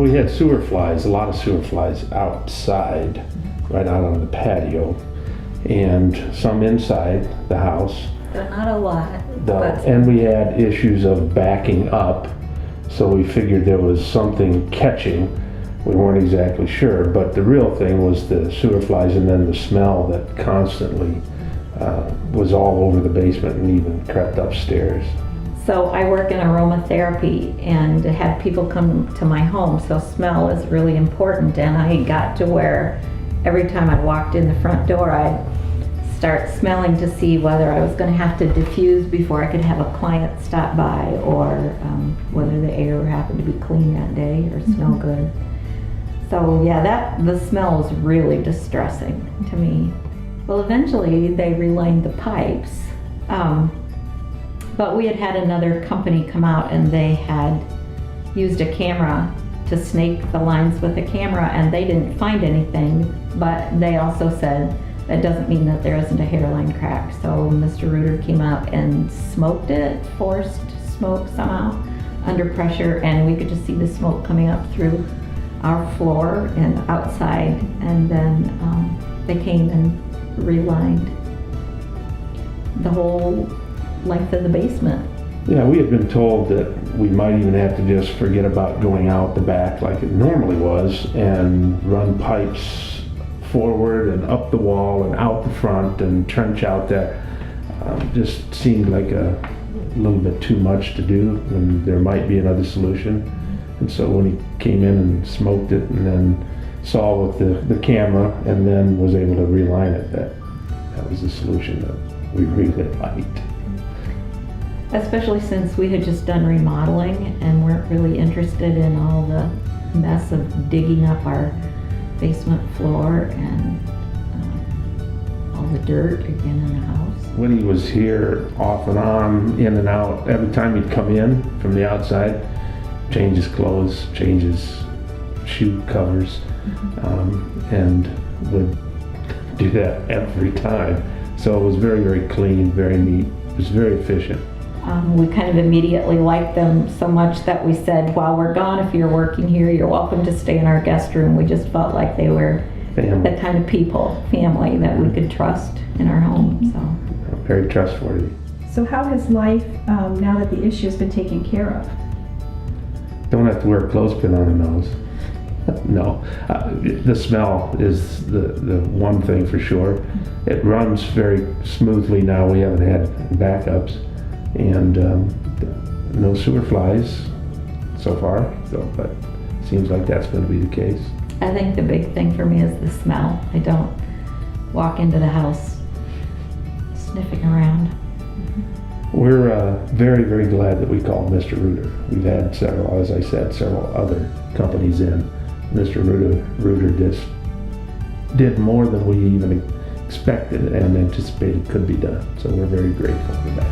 Well, we had sewer flies, a lot of sewer flies outside, right out on the patio, and some inside the house. But not a lot. And we had issues of backing up, so we figured there was something catching. We weren't exactly sure, but the real thing was the sewer flies and then the smell that constantly was all over the basement and even crept upstairs. So I work in aromatherapy and have people come to my home, so smell is really important. And I got to where every time I walked in the front door, I'd start smelling to see whether I was going to have to diffuse before I could have a client stop by, or whether the air happened to be clean that day or smell good. So yeah, the smell was really distressing to me. Well, eventually they relined the pipes. But we had another company come out and they had used a camera to snake the lines with a camera, and they didn't find anything, but they also said that doesn't mean that there isn't a hairline crack. So Mr. Reuter came out and smoked it, forced smoke somehow under pressure, and we could just see the smoke coming up through our floor and outside, and then they came and relined the whole length of the basement. Yeah, we had been told that we might even have to just forget about going out the back like it normally was and run pipes forward and up the wall and out the front and trench out there. Just seemed like a little bit too much to do, and there might be another solution. And so when he came in and smoked it and then saw with the camera and then was able to reline it, that was the solution that we really liked. Especially since we had just done remodeling and weren't really interested in all the mess of digging up our basement floor and all the dirt again in the house. When he was here off and on, in and out, every time he'd come in from the outside, change his clothes, change his shoe covers, and would do that every time. So it was very, very clean, very neat. It was very efficient. We kind of immediately liked them so much that we said, while we're gone, if you're working here, you're welcome to stay in our guest room. We just felt like they were Family. the kind of family that we could trust in our home. So Very trustworthy. So how has life, now that the issue has been taken care of? Don't have to wear a clothespin on the nose. No. The smell is the one thing for sure. It runs very smoothly now. We haven't had backups. And no sewer flies so far, but seems like that's going to be the case. I think the big thing for me is the smell. I don't walk into the house sniffing around. We're very, very glad that we called Mr. Reuter. We've had several, as I said, several other companies in. Mr. Reuter just did more than we even expected and anticipated could be done. So we're very grateful for that.